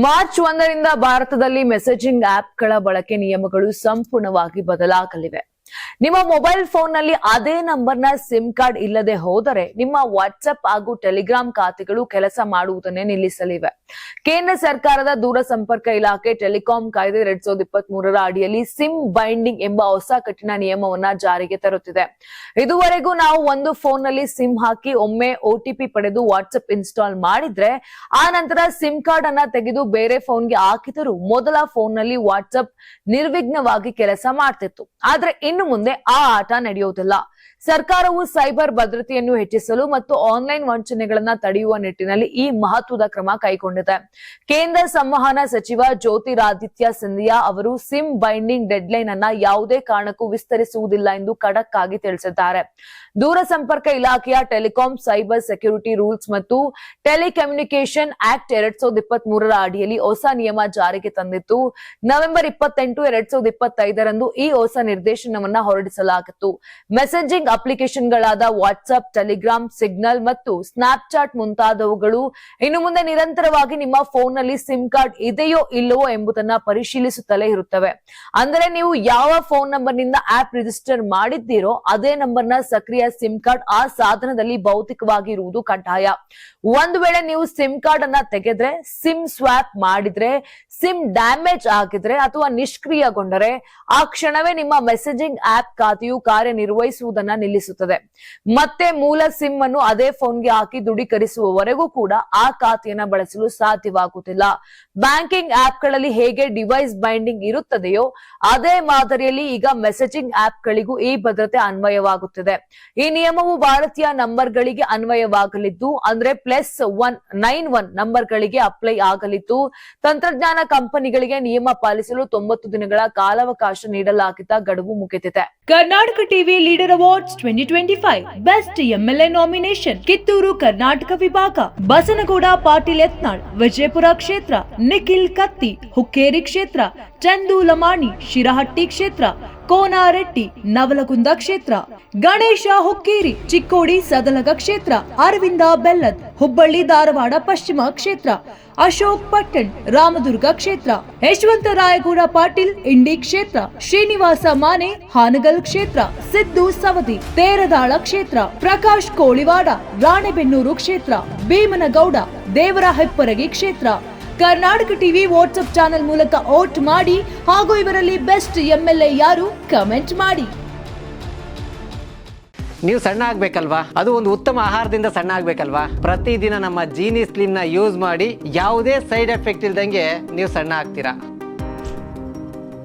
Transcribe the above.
March 1ರಿಂದ ಭಾರತದಲ್ಲಿ messaging ಆಪ್ಗಳ ಬಳಕೆ ನಿಯಮಗಳು ಸಂಪೂರ್ಣವಾಗಿ ಬದಲಾಗಲಿವೆ. ನಿಮ್ಮ ಮೊಬೈಲ್ ಫೋನ್ ನಲ್ಲಿ ಅದೇ ನಂಬರ್ನ ಸಿಮ್ ಕಾರ್ಡ್ ಇಲ್ಲದೆ ಹೋದರೆ ನಿಮ್ಮ ವಾಟ್ಸ್ಆಪ್ ಹಾಗೂ ಟೆಲಿಗ್ರಾಮ್ ಖಾತೆಗಳು ಕೆಲಸ ಮಾಡುವುದನ್ನೇ ನಿಲ್ಲಿಸಲಿವೆ. ಕೇಂದ್ರ ಸರ್ಕಾರದ ದೂರಸಂಪರ್ಕ ಇಲಾಖೆ ಟೆಲಿಕಾಂ ಕಾಯ್ದೆ 2023ರ ಅಡಿಯಲ್ಲಿ ಸಿಮ್ ಬೈಂಡಿಂಗ್ ಎಂಬ ಹೊಸ ಕಠಿಣ ನಿಯಮವನ್ನ ಜಾರಿಗೆ ತರುತ್ತಿದೆ. ಇದುವರೆಗೂ ನಾವು ಒಂದು ಫೋನ್ ನಲ್ಲಿ ಸಿಮ್ ಹಾಕಿ ಒಮ್ಮೆ OTP ಪಡೆದು ವಾಟ್ಸ್ಆಪ್ ಇನ್ಸ್ಟಾಲ್ ಮಾಡಿದ್ರೆ ಆ ನಂತರ ಸಿಮ್ ಕಾರ್ಡ್ ಅನ್ನ ತೆಗೆದು ಬೇರೆ ಫೋನ್ಗೆ ಹಾಕಿದರೂ ಮೊದಲ ಫೋನ್ ನಲ್ಲಿ ವಾಟ್ಸ್ಆಪ್ ನಿರ್ವಿಘ್ನವಾಗಿ ಕೆಲಸ ಮಾಡ್ತಿತ್ತು. ಆದ್ರೆ ಇನ್ನು ಮುಂದೆ ಆ ಆಟ ನಡೆಯುವುದಿಲ್ಲ. ಸರ್ಕಾರವು ಸೈಬರ್ ಭದ್ರತೆಯನ್ನು ಹೆಚ್ಚಿಸಲು ಮತ್ತು ಆನ್ಲೈನ್ ವಂಚನೆಗಳನ್ನ ತಡೆಯುವ ನಿಟ್ಟಿನಲ್ಲಿ ಈ ಮಹತ್ವದ ಕ್ರಮ ಕೈಗೊಂಡಿದೆ. ಕೇಂದ್ರ ಸಂವಹನ ಸಚಿವ ಜ್ಯೋತಿರಾದಿತ್ಯ ಸಿಂಧಿಯಾ ಅವರು ಸಿಮ್ ಬೈಂಡಿಂಗ್ ಡೆಡ್ಲೈನ್ ಅನ್ನ ಯಾವುದೇ ಕಾರಣಕ್ಕೂ ವಿಸ್ತರಿಸುವುದಿಲ್ಲ ಎಂದು ಖಡಕ್ ಆಗಿ ತಿಳಿಸಿದ್ದಾರೆ. ದೂರಸಂಪರ್ಕ ಇಲಾಖೆಯ ಟೆಲಿಕಾಂ ಸೈಬರ್ ಸೆಕ್ಯೂರಿಟಿ ರೂಲ್ಸ್ ಮತ್ತು ಟೆಲಿಕಮ್ಯುನಿಕೇಶನ್ ಆಕ್ಟ್ 2023ರ ಅಡಿಯಲ್ಲಿ ಹೊಸ ನಿಯಮ ಜಾರಿಗೆ ತಂದಿತ್ತು. ನವೆಂಬರ್ 28, 2025ರಂದು ಈ ಹೊಸ ನಿರ್ದೇಶನವನ್ನ ಹೊರಡಿಸಲಾಗಿತ್ತು. ಮೆಸೇಜಿಂಗ್ ಅಪ್ಲಿಕೇಶನ್ಗಳಾದ ವಾಟ್ಸ್ಆಪ್, ಟೆಲಿಗ್ರಾಮ್, ಸಿಗ್ನಲ್ ಮತ್ತು ಸ್ನ್ಯಾಪ್ಚಾಟ್ ಮುಂತಾದವುಗಳು ಇನ್ನು ಮುಂದೆ ನಿರಂತರವಾಗಿ ನಿಮ್ಮ ಫೋನ್ ನಲ್ಲಿ ಸಿಮ್ ಕಾರ್ಡ್ ಇದೆಯೋ ಇಲ್ಲವೋ ಎಂಬುದನ್ನ ಪರಿಶೀಲಿಸುತ್ತಲೇ ಇರುತ್ತವೆ. ಅಂದರೆ ನೀವು ಯಾವ ಫೋನ್ ನಂಬರ್ ನಿಂದ ಆಪ್ ರಿಜಿಸ್ಟರ್ ಮಾಡಿದ್ದೀರೋ ಅದೇ ನಂಬರ್ನ ಸಕ್ರಿಯ ಸಿಮ್ ಕಾರ್ಡ್ ಆ ಸಾಧನದಲ್ಲಿ ಭೌತಿಕವಾಗಿ ಇರುವುದು ಕಡ್ಡಾಯ. ಒಂದು ವೇಳೆ ನೀವು ಸಿಮ್ ಕಾರ್ಡ್ ಅನ್ನ ತೆಗೆದ್ರೆ, ಸಿಮ್ ಸ್ವಾಪ್ ಮಾಡಿದ್ರೆ, ಸಿಮ್ ಡ್ಯಾಮೇಜ್ ಆಗಿದ್ರೆ ಅಥವಾ ನಿಷ್ಕ್ರಿಯಗೊಂಡರೆ ಆ ಕ್ಷಣವೇ ನಿಮ್ಮ ಮೆಸೇಜಿಂಗ್ ಆಪ್ ಖಾತೆಯು ಕಾರ್ಯನಿರ್ವಹಿಸುವುದನ್ನ ನಿಲ್ಲಿಸುತ್ತದೆ. ಮತ್ತೆ ಮೂಲ ಸಿಮ್ ಅನ್ನು ಅದೇ ಫೋನ್ಗೆ ಹಾಕಿ ದೃಢೀಕರಿಸುವವರೆಗೂ ಕೂಡ ಆ ಖಾತೆಯನ್ನ ಬಳಸಲು ಸಾಧ್ಯವಾಗುತ್ತಿಲ್ಲ. ಬ್ಯಾಂಕಿಂಗ್ ಆಪ್ಗಳಲ್ಲಿ ಹೇಗೆ ಡಿವೈಸ್ ಬೈಂಡಿಂಗ್ ಇರುತ್ತದೆಯೋ ಅದೇ ಮಾದರಿಯಲ್ಲಿ ಈಗ ಮೆಸೇಜಿಂಗ್ ಆಪ್ಗಳಿಗೂ ಈ ಭದ್ರತೆ ಅನ್ವಯವಾಗುತ್ತಿದೆ. ಈ ನಿಯಮವು ಭಾರತೀಯ ನಂಬರ್ಗಳಿಗೆ ಅನ್ವಯವಾಗಲಿದ್ದು ಅಂದ್ರೆ +191 ನಂಬರ್ಗಳಿಗೆ ಅಪ್ಲೈ ಆಗಲಿದ್ದು, ತಂತ್ರಜ್ಞಾನ ಕಂಪನಿಗಳಿಗೆ ನಿಯಮ ಪಾಲಿಸಲು 90 ದಿನಗಳ ಕಾಲಾವಕಾಶ ನೀಡಲಾಗಿದ್ದ ಗಡುವು ಮುಗಿದಿದೆ. Karnataka TV leader awards 2025 best MLA nomination Kittur Karnataka ವಿಭಾಗ ಬಸನಗೌಡ ಪಾಟೀಲ್ ಯತ್ನಾಳ್ ವಿಜಯಪುರ ಕ್ಷೇತ್ರ, ನಿಖಿಲ್ ಕತ್ತಿ ಹುಕ್ಕೇರಿ ಕ್ಷೇತ್ರ, ಚಂದು ಲಮಾಣಿ ಶಿರಹಟ್ಟಿ ಕ್ಷೇತ್ರ, ಕೋನಾರೆಡ್ಡಿ ನವಲಗುಂದ ಕ್ಷೇತ್ರ, ಗಣೇಶ ಹುಕ್ಕೇರಿ ಚಿಕ್ಕೋಡಿ ಸದಲಗ ಕ್ಷೇತ್ರ, ಅರವಿಂದ ಬೆಲ್ಲದ್ ಹುಬ್ಬಳ್ಳಿ ಧಾರವಾಡ ಪಶ್ಚಿಮ ಕ್ಷೇತ್ರ, ಅಶೋಕ್ ಪಟ್ಟಣ್ ರಾಮದುರ್ಗ ಕ್ಷೇತ್ರ, ಯಶವಂತ ರಾಯಗೌಡ ಪಾಟೀಲ್ ಇಂಡಿ ಕ್ಷೇತ್ರ, ಶ್ರೀನಿವಾಸ ಮಾನೆ ಹಾನಗಲ್ ಕ್ಷೇತ್ರ, ಸಿದ್ದು ಸವದಿ ತೇರದಾಳ ಕ್ಷೇತ್ರ, ಪ್ರಕಾಶ್ ಕೋಳಿವಾಡ ರಾಣೆಬೆನ್ನೂರು ಕ್ಷೇತ್ರ, ಭೀಮನಗೌಡ ದೇವರ ಹೆಪ್ಪರಗಿ ಕ್ಷೇತ್ರ. ಕರ್ನಾಟಕ ಟಿವಿ ವಾಟ್ಸ್ಆಪ್ ಚಾನೆಲ್ ಮೂಲಕ ವೋಟ್ ಮಾಡಿ ಹಾಗೂ ಇವರಲ್ಲಿ ಬೆಸ್ಟ್ MLA ಯಾರು ಕಮೆಂಟ್ ಮಾಡಿ. ನೀವು ಸಣ್ಣ ಆಗ್ಬೇಕಲ್ವಾ? ಅದು ಒಂದು ಉತ್ತಮ ಆಹಾರದಿಂದ ಸಣ್ಣ ಆಗ್ಬೇಕಲ್ವಾ? ಪ್ರತಿದಿನ ನಮ್ಮ ಜೀನಿ ಸ್ಲಿಮ್ ನ ಯೂಸ್ ಮಾಡಿ ಯಾವುದೇ ಸೈಡ್ ಎಫೆಕ್ಟ್ ಇಲ್ದಂಗೆ ನೀವು ಸಣ್ಣ ಆಗ್ತೀರಾ.